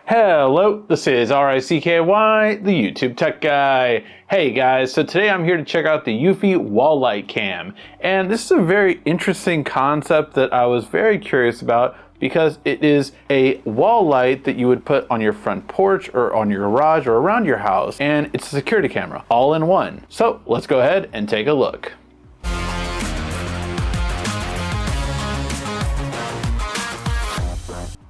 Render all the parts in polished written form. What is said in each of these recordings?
Hello, this is RICKY, the YouTube Tech Guy. Hey guys, so today I'm here to check out the Eufy Wall Light Cam. And this is a very interesting concept that I was very curious about because it is a wall light that you would put on your front porch or on your garage or around your house. And it's a security camera, all in one. So let's go ahead and take a look.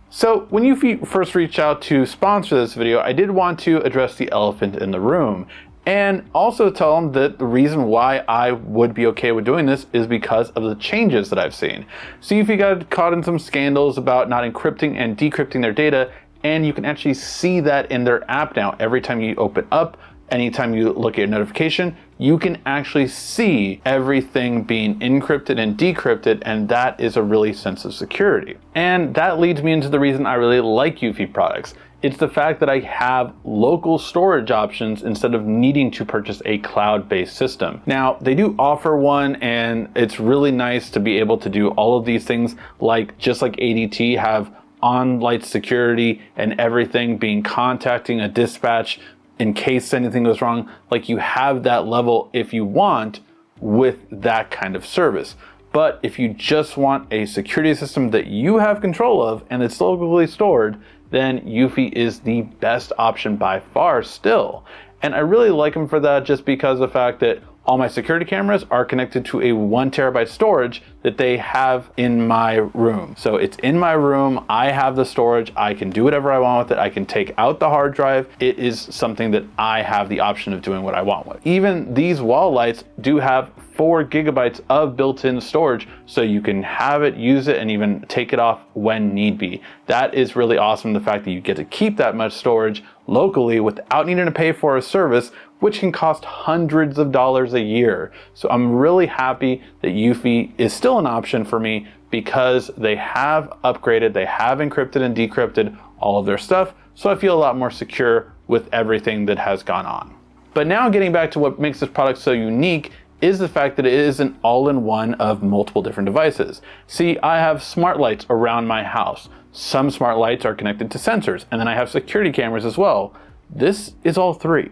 So when Eufy first reached out to sponsor this video, I did want to address the elephant in the room and also tell them that the reason why I would be okay with doing this is because of the changes that I've seen. So Eufy got caught in some scandals about not encrypting and decrypting their data, and you can actually see that in their app now. Every time you open up, anytime you look at your notification, you can actually see everything being encrypted and decrypted, and that is a really sense of security. And that leads me into the reason I really like Eufy products. It's the fact that I have local storage options instead of needing to purchase a cloud-based system. Now, they do offer one, and it's really nice to be able to do all of these things, like just like ADT have on-light security and everything, being contacting a dispatch in case anything goes wrong. Like, you have that level if you want with that kind of service. But if you just want a security system that you have control of and it's locally stored, then Eufy is the best option by far still. And I really like them for that, just because of the fact that all my security cameras are connected to a 1 terabyte storage that they have in my room. So it's in my room, I have the storage, I can do whatever I want with it, I can take out the hard drive. It is something that I have the option of doing what I want with. Even these wall lights do have 4 gigabytes of built-in storage, so you can have it, use it, and even take it off when need be. That is really awesome, the fact that you get to keep that much storage locally without needing to pay for a service, which can cost hundreds of dollars a year. So I'm really happy that Eufy is still an option for me because they have upgraded, they have encrypted and decrypted all of their stuff, so I feel a lot more secure with everything that has gone on. But now, getting back to what makes this product so unique is the fact that it is an all-in-one of multiple different devices. See, I have smart lights around my house. Some smart lights are connected to sensors, and then I have security cameras as well. This is all 3.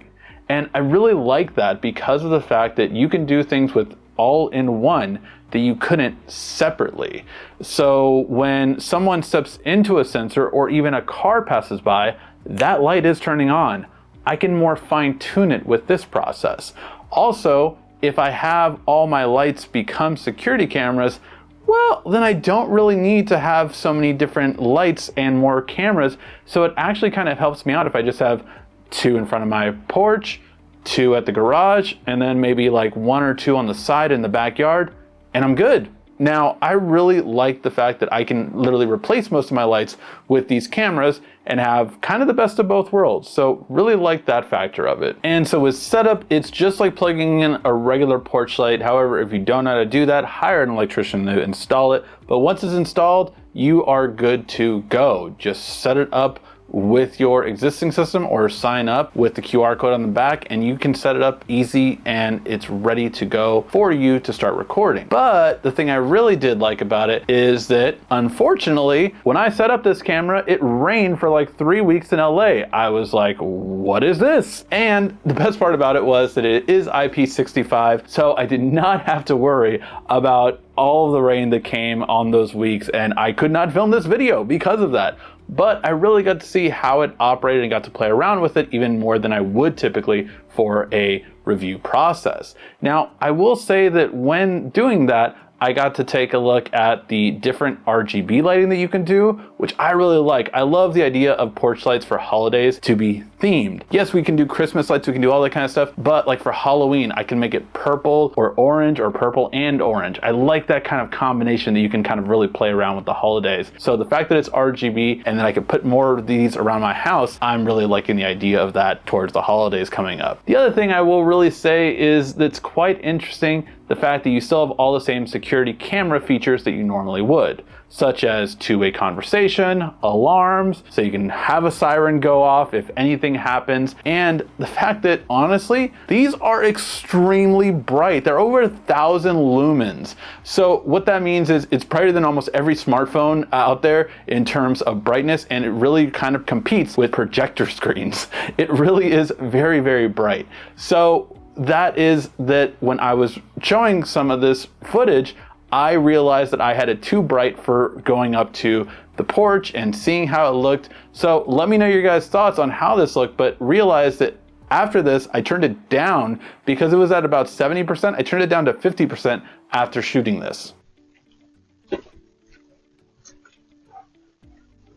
And I really like that because of the fact that you can do things with all-in-one that you couldn't separately. So when someone steps into a sensor or even a car passes by, that light is turning on. I can more fine-tune it with this process. Also, if I have all my lights become security cameras, well, then I don't really need to have so many different lights and more cameras. So it actually kind of helps me out if I just have 2 in front of my porch, 2 at the garage, and then maybe like 1 or 2 on the side in the backyard, and I'm good. Now, I really like the fact that I can literally replace most of my lights with these cameras and have kind of the best of both worlds. So really like that factor of it. And so with setup, it's just like plugging in a regular porch light. However, if you don't know how to do that, hire an electrician to install it. But once it's installed, you are good to go. Just set it up with your existing system or sign up with the QR code on the back, and you can set it up easy and it's ready to go for you to start recording. But the thing I really did like about it is that, unfortunately, when I set up this camera, it rained for like 3 weeks in LA. I was like, what is this? And the best part about it was that it is IP65, so I did not have to worry about all of the rain that came on those weeks, and I could not film this video because of that. But I really got to see how it operated and got to play around with it even more than I would typically for a review process. Now, I will say that when doing that, I got to take a look at the different RGB lighting that you can do, which I really like. I love the idea of porch lights for holidays to be themed. Yes, we can do Christmas lights, we can do all that kind of stuff, but like for Halloween, I can make it purple or orange or purple and orange. I like that kind of combination that you can kind of really play around with the holidays. So the fact that it's RGB and then I can put more of these around my house, I'm really liking the idea of that towards the holidays coming up. The other thing I will really say is that's quite interesting, the fact that you still have all the same security camera features that you normally would. such as two-way conversation, alarms, so you can have a siren go off if anything happens, and the fact that, honestly, these are extremely bright. They're over 1,000 lumens. So what that means is it's brighter than almost every smartphone out there in terms of brightness, and it really kind of competes with projector screens. It really is very, very bright. So that is that when I was showing some of this footage, I realized that I had it too bright for going up to the porch and seeing how it looked. So let me know your guys' thoughts on how this looked, but realize that after this, I turned it down because it was at about 70%. I turned it down to 50% after shooting this.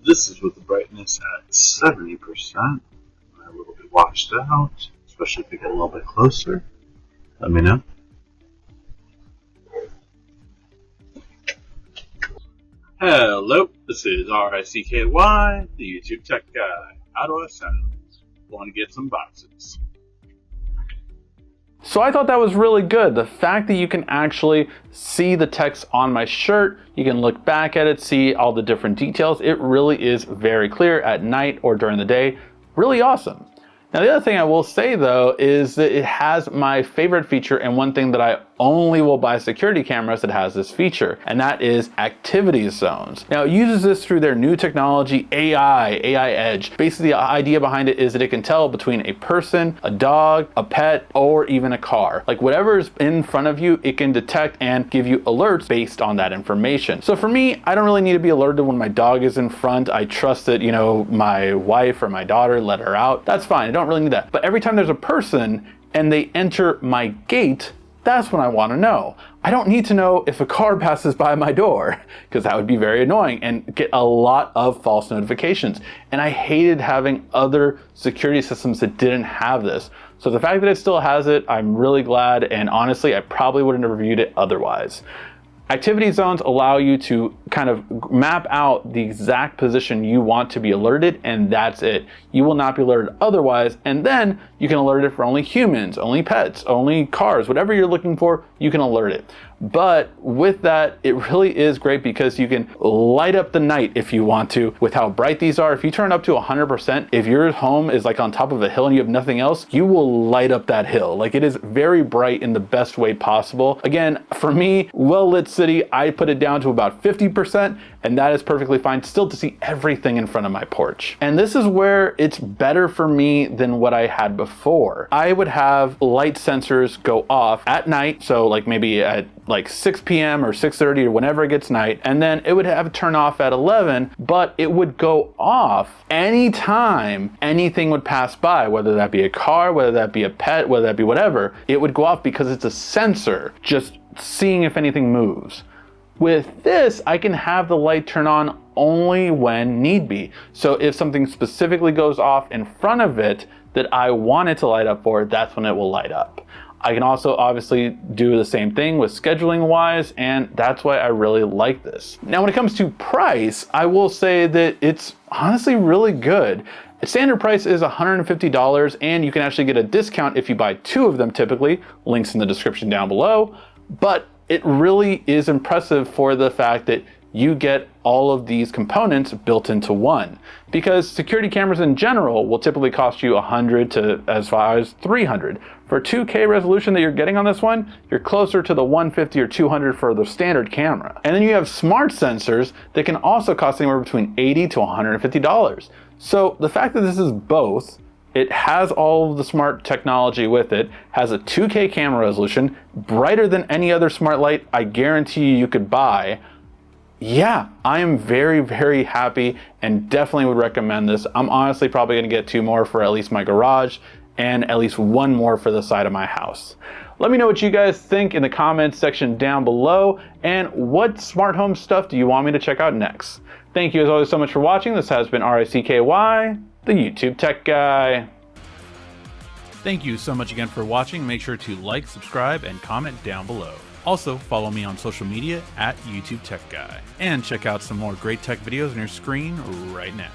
This is with the brightness at 70%. A little bit washed out, especially if you get a little bit closer. Let me know. Hello, this is RICKY, the YouTube Tech Guy. How do I sound? Want to get some boxes. So I thought that was really good. The fact that you can actually see the text on my shirt, you can look back at it, see all the different details. It really is very clear at night or during the day. Really awesome. Now the other thing I will say though is that it has my favorite feature, and one thing that I only will buy security cameras that has this feature, and that is activity zones. Now it uses this through their new technology, AI Edge. Basically the idea behind it is that it can tell between a person, a dog, a pet, or even a car. Like whatever is in front of you, it can detect and give you alerts based on that information. So for me, I don't really need to be alerted when my dog is in front. I trust that, you know, my wife or my daughter let her out. That's fine, I don't really need that. But every time there's a person and they enter my gate, that's when I want to know. I don't need to know if a car passes by my door, because that would be very annoying and get a lot of false notifications. And I hated having other security systems that didn't have this. So the fact that it still has it, I'm really glad, and honestly, I probably wouldn't have reviewed it otherwise. Activity zones allow you to kind of map out the exact position you want to be alerted, and that's it. You will not be alerted otherwise, and then you can alert it for only humans, only pets, only cars, whatever you're looking for, you can alert it. But with that, it really is great because you can light up the night if you want to with how bright these are. If you turn up to 100%, if your home is like on top of a hill and you have nothing else, you will light up that hill. Like, it is very bright in the best way possible. Again, for me, well-lit city, I put it down to about 50%, and that is perfectly fine still to see everything in front of my porch. And this is where it's better for me than what I had before. I would have light sensors go off at night, so like maybe at like 6 p.m. or 6:30 or whenever it gets night, and then it would have it turn off at 11, but it would go off anytime anything would pass by, whether that be a car, whether that be a pet, whether that be whatever. It would go off because it's a sensor just seeing if anything moves. With this, I can have the light turn on only when need be. So if something specifically goes off in front of it that I want it to light up for, that's when it will light up. I can also obviously do the same thing with scheduling wise, and that's why I really like this. Now, when it comes to price, I will say that it's honestly really good. Its standard price is $150, and you can actually get a discount if you buy 2 of them typically. Links in the description down below. But it really is impressive for the fact that you get all of these components built into one. Because security cameras in general will typically cost you $100 to as far as $300. For 2K resolution that you're getting on this one, you're closer to the $150 or $200 for the standard camera. And then you have smart sensors that can also cost anywhere between $80 to $150. So the fact that this is both, it has all of the smart technology with it, has a 2K camera resolution, brighter than any other smart light I guarantee you could buy. Yeah, I am very, very happy and definitely would recommend this. I'm honestly probably gonna get 2 more for at least my garage and at least 1 more for the side of my house. Let me know what you guys think in the comments section down below, and what smart home stuff do you want me to check out next? Thank you as always so much for watching. This has been RICKY, the YouTube Tech Guy. Thank you so much again for watching. Make sure to like, subscribe, and comment down below. Also, follow me on social media at YouTube Tech Guy. And check out some more great tech videos on your screen right now.